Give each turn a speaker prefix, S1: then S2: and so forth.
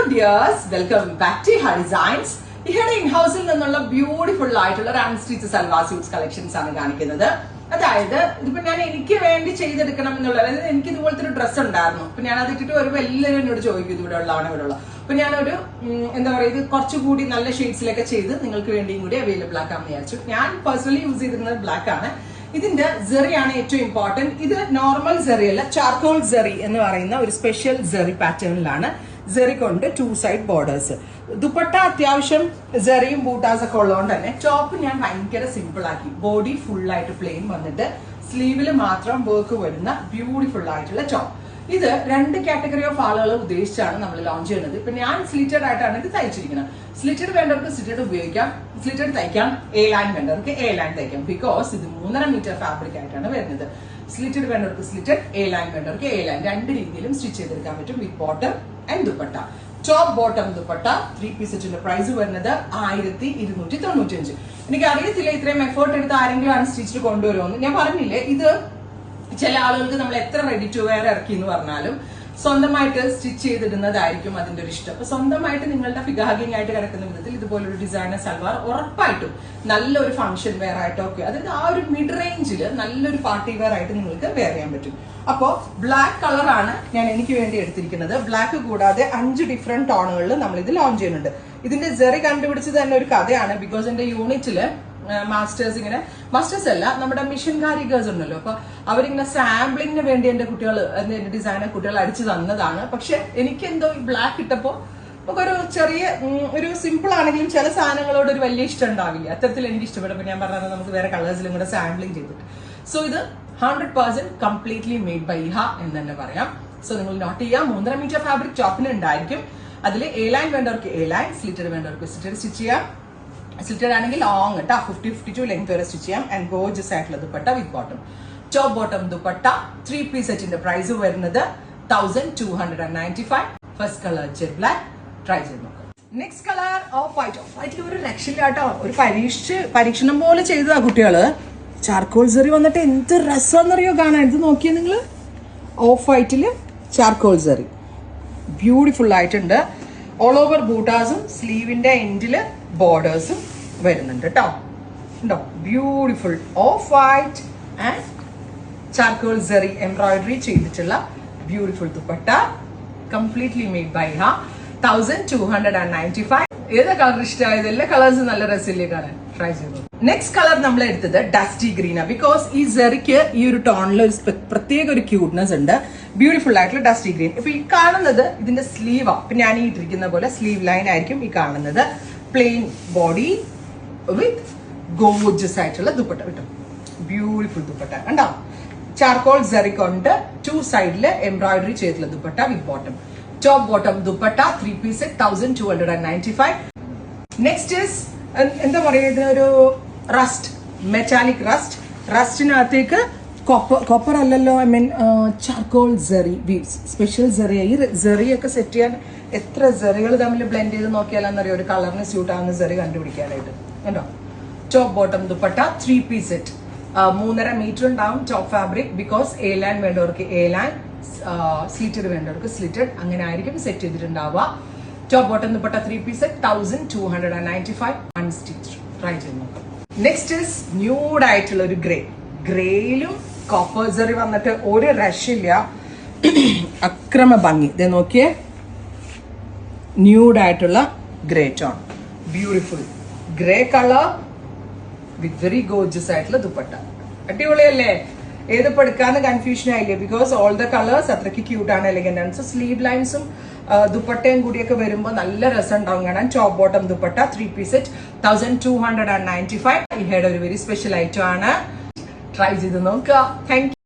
S1: dears, welcome back to Her Designs. ഇവിടെ ഇൻഹൗസിൽ നിന്നുള്ള beautiful ആയിട്ടുള്ള ഒരു അൺസ്റ്റിച്ച് സൽവാർ സ്യൂട്ട്സ് കളക്ഷൻസ് ആണ് കാണിക്കുന്നത്. അതായത് ഇതിപ്പോ ഞാൻ എനിക്ക് വേണ്ടി ചെയ്തെടുക്കണം എന്നുള്ള, അതായത് എനിക്ക് ഇതുപോലത്തെ ഒരു ഡ്രസ്സ് ഉണ്ടായിരുന്നു. അപ്പൊ ഞാൻ അത് ഇട്ടിട്ട് വരുമ്പോൾ എല്ലാവരും എന്നോട് ചോദിക്കും ഇത് ഇവിടെ ഉള്ളതാണ് ഇവിടെ ഉള്ള. അപ്പൊ ഞാനൊരു എന്താ പറയുക, ഇത് കുറച്ചുകൂടി നല്ല ഷെയ്ഡ്സിലൊക്കെ ചെയ്ത് നിങ്ങൾക്ക് വേണ്ടിയും കൂടി അവൈലബിൾ ആക്കാമെന്ന് വിചാരിച്ചു. ഞാൻ പേഴ്സണലി യൂസ് ചെയ്തിരുന്നത് ബ്ലാക്ക് ആണ്. ഇതിന്റെ സെറിയാണ് ഏറ്റവും ഇമ്പോർട്ടന്റ്. ഇത് നോർമൽ സെറി അല്ല, ചാർക്കോൾ സെറി എന്ന് പറയുന്ന ഒരു സ്പെഷ്യൽ സെറി പാറ്റേണിലാണ്. സെറി കൊണ്ട് 2 സൈഡ് ബോർഡേഴ്സ്. ദുപ്പട്ട അത്യാവശ്യം സെറിയും ബൂട്ടാസ് ഒക്കെ ഉള്ളതുകൊണ്ട് തന്നെ ടോപ്പ് ഞാൻ ഭയങ്കര സിമ്പിൾ ആക്കി. ബോഡി ഫുൾ ആയിട്ട് പ്ലെയിൻ വന്നിട്ട് സ്ലീവിൽ മാത്രം വർക്ക് വരുന്ന ബ്യൂട്ടിഫുൾ ആയിട്ടുള്ള ടോപ്പ്. ഇത് 2 കാറ്റഗറി ഓഫ് ആളുകൾ ഉദ്ദേശിച്ചാണ് നമ്മൾ ലോഞ്ച് ചെയ്യുന്നത്. ഇപ്പൊ ഞാൻ സ്ലിറ്റഡ് ആയിട്ടാണ് ഇത് തയ്ച്ചിരിക്കുന്നത്. സ്ലിറ്റഡ് വേണ്ടവർക്ക് സ്ലിറ്റഡ് ഉപയോഗിക്കാം, സ്ലിറ്റഡ് തയ്ക്കാം. എ ലൈൻ വേണ്ടവർക്ക് എ ലൈൻ തയ്ക്കാം. ബിക്കോസ് ഇത് 3.5 മീറ്റർ ഫാബ്രിക് ആയിട്ടാണ് വരുന്നത്. സ്ലിറ്റഡ് വേണ്ടവർക്ക് സ്ലിറ്റഡ്, എ ലൈൻ വേണ്ടവർക്ക് എ ലൈൻ, 2 രീതിയിലും സ്റ്റിച്ച് ചെയ്തെടുക്കാൻ പറ്റും with bottom and dupatta. Top bottom dupatta 3 piece സെറ്റിന്റെ പ്രൈസ് വരുന്നത് 1295. എനിക്ക് അറിയത്തില്ല ഇത്രയും എഫേർട്ട് എടുത്ത് ആരെങ്കിലും ആണ് സ്റ്റിച്ച് കൊണ്ടുവരുമെന്ന്. ഞാൻ പറഞ്ഞില്ലേ, ഇത് ചില ആളുകൾക്ക് നമ്മൾ എത്ര റെഡി ടു വെയർ ഇറക്കി എന്ന് പറഞ്ഞാലും സ്വന്തമായിട്ട് സ്റ്റിച്ച് ചെയ്തിടുന്നതായിരിക്കും അതിന്റെ ഒരു ഇഷ്ടം. അപ്പൊ സ്വന്തമായിട്ട് നിങ്ങളുടെ ഫിഗാഗിങ് ആയിട്ട് കിടക്കുന്ന വിധത്തിൽ ഇതുപോലൊരു ഡിസൈനർ സൽവാർ ഉറപ്പായിട്ടും നല്ലൊരു ഫംഗ്ഷൻ വെയർ ആയിട്ടോ ഒക്കെ, അതായത് ആ ഒരു മിഡ് റേഞ്ചിൽ നല്ലൊരു പാർട്ടി വെയർ ആയിട്ട് നിങ്ങൾക്ക് വെയർ ചെയ്യാൻ പറ്റും. അപ്പോ ബ്ലാക്ക് കളറാണ് ഞാൻ എനിക്ക് വേണ്ടി എടുത്തിരിക്കുന്നത്. ബ്ലാക്ക് കൂടാതെ 5 ഡിഫറെന്റ് ടോണുകളിൽ നമ്മൾ ഇത് ലോഞ്ച് ചെയ്യുന്നുണ്ട്. ഇതിന്റെ സെറി കണ്ടുപിടിച്ചത് തന്നെ ഒരു കഥയാണ്. ബിക്കോസ് എന്റെ യൂണിറ്റില് മാസ്റ്റേഴ്സ് അല്ല, നമ്മുടെ മിഷൻകാരി ഗേൾസ് ഉണ്ടല്ലോ, അപ്പൊ അവരിങ്ങനെ സാമ്പിളിങ്ങിന് വേണ്ടി എന്റെ കുട്ടികൾ, എന്റെ ഡിസൈനർ കുട്ടികൾ അടിച്ചു തന്നതാണ്. പക്ഷെ എനിക്കെന്തോ ഈ ബ്ലാക്ക് ഇട്ടപ്പോ ഒരു ചെറിയ ഒരു സിമ്പിൾ ആണെങ്കിലും ചില സാധനങ്ങളോട് ഒരു വലിയ ഇഷ്ടം ഉണ്ടാവില്ല. അത്തരത്തിൽ എനിക്ക് ഇഷ്ടപ്പെട്ടപ്പോൾ ഞാൻ പറഞ്ഞത് നമുക്ക് വേറെ കളേഴ്സിലും കൂടെ സാമ്പിളിങ് ചെയ്തിട്ട്. സോ ഇത് 100% കംപ്ലീറ്റ്ലി മെയ്ഡ് ബൈ ഇഹ എന്ന് തന്നെ പറയാം. സോ നിങ്ങൾ നോട്ട് ചെയ്യാം. 3.5 മീറ്റർ ഫാബ്രിക് ടോപ്പിന് ഉണ്ടായിരിക്കും. അതിൽ എ ലൈൻ വേണ്ടവർക്ക് എ ലൈൻ, സ്ലിറ്റഡ് വേണ്ടവർക്ക് സ്ലിറ്റഡ് സ്റ്റിച്ച് ചെയ്യാം. സ്ലിറ്റഡ് ആണെങ്കിൽ ലോങ് കേട്ടോ, 50-52 ലെങ്ത് വരെ സ്റ്റിച്ച് ചെയ്യാം. ആൻഡ് ഗോർജിയസ് ആയിട്ടുള്ള dupatta with bottom. Top bottom dupatta 3 piece സെറ്റിന്റെ പ്രൈസ് വരുന്നത് 1295. First colour jet black. Try ചെയ്ത് നോക്കാം. Next colour off white. Off വൈറ്റിൽ ഒരു രക്ഷയില്ല കേട്ടോ. ഒരു പരീക്ഷണം പോലെ ചെയ്തതാ കുട്ടികള്. ചാർക്കോൾ സെറി വന്നിട്ട് എന്ത് രസമെന്നറിയോ കാണാൻ. ഇത് നോക്കിയാൽ നിങ്ങൾ, ഓഫ് വൈറ്റില് ചാർക്കോൾ സെറി ബ്യൂട്ടിഫുൾ ആയിട്ടുണ്ട്. ഓൾ ഓവർ ബൂട്ടാസും സ്ലീവിന്റെ എൻഡില് ബോർഡേഴ്സും വരുന്നുണ്ട് കേട്ടോ. ഉണ്ടോ, beautiful off white and charcoal zari embroidery ചെയ്തിട്ടുള്ള beautiful dupatta. Completely made by ഹ. 1295. ഏതാ കളർ ഇഷ്ടമായത്? എല്ലാ കളേഴ്സും നല്ല രസമില്ലേ കാണാൻ. ട്രൈ ചെയ്തു. നെക്സ്റ്റ് കളർ നമ്മൾ എടുത്തത് ഡസ്റ്റി ഗ്രീനാ. ബിക്കോസ് ഈ സെറിക്ക് ഈ ഒരു ടോണിൽ പ്രത്യേക ഒരു ക്യൂട്ട്നെസ് ഉണ്ട്. ബ്യൂട്ടിഫുൾ ആയിട്ടുള്ള ഡസ്റ്റി ഗ്രീൻ. ഇപ്പൊ ഈ കാണുന്നത് ഇതിന്റെ സ്ലീവാ. ഇപ്പൊ ഞാൻ ഈ ഇട്ടിരിക്കുന്ന പോലെ സ്ലീവ് ലൈൻ ആയിരിക്കും ഈ കാണുന്നത്. പ്ലെയിൻ ബോഡി വിത്ത് ഗോർജിയസ് ആയിട്ടുള്ള ദുപ്പട്ട കിട്ടും. ബ്യൂട്ടിഫുൾ ദുപ്പട്ട കണ്ടോ. ചാർക്കോൾ സെറി കൊണ്ട് 2 സൈഡില് എംബ്രോയിഡറി ചെയ്തിട്ടുള്ള dupatta with bottom. Top bottom dupatta 3 piece 1295. Next is എന്താ പറയുക, ഇതിനൊരു റസ്റ്റ്, മെറ്റാലിക് റസ്റ്റ്. റസ്റ്റിനകത്തേക്ക് കോപ്പർ അല്ലല്ലോ, I mean charcoal zari weaves. Special സെറിയ. ഈ സെറിയൊക്കെ സെറ്റ് ചെയ്യാൻ എത്ര സെറികൾ തമ്മിൽ ബ്ലെൻഡ് ചെയ്ത് നോക്കിയാലെന്നറിയോ ഒരു കളറിന് സ്യൂട്ട് ആവുന്ന സെറി കണ്ടുപിടിക്കാനായിട്ട്. കണ്ടോ. Top bottom dupatta 3 piece set. 3.5 metre ഉണ്ടാവും top fabric. Because A line വേണ്ടവർക്ക് എ ലൈൻ, സ്ലിറ്റഡ് വേണ്ടവർക്ക് സ്ലിറ്റഡ്, അങ്ങനെ ആയിരിക്കും സെറ്റ് ചെയ്തിട്ടുണ്ടാവുക. Top bottom dupatta 3 piece set 1295. Unstitch. Try ചെയ്ത് നോക്കാം. നെക്സ്റ്റ് ഇസ് ന്യൂഡ് ആയിട്ടുള്ള ഒരു ഗ്രേ. ഗ്രേയിലും കോപ്പർ സെറി വന്നിട്ട് ഒരു രക്ഷയില്ല. അക്രമ ഭംഗി. ഇത് നോക്കിയേ, ന്യൂഡ് ആയിട്ടുള്ള grey tone. Beautiful grey colour with very gorgeous ആയിട്ടുള്ള ദുപ്പട്ട. അടിപൊളിയല്ലേ? ഏതിപ്പോ എടുക്കാന്ന് കൺഫ്യൂഷൻ ആയില്ലേ? ബിക്കോസ് ഓൾ ദ കളേഴ്സ് അത്രയ്ക്ക് ക്യൂട്ട് ആണ്, എലിഗന്റ് ആണ്. സോ സ്ലീവ് ലൈൻസും ദുപ്പട്ടയും കൂടിയൊക്കെ വരുമ്പോൾ നല്ല രസം ഉണ്ടാവും കാണാൻ. Top bottom dupatta 3 piece set 1295. ഇഹയുടെ ഒരു വെരി സ്പെഷ്യൽ ഐറ്റം ആണ്. ട്രൈ ചെയ്ത് നോക്കുക. Thank U.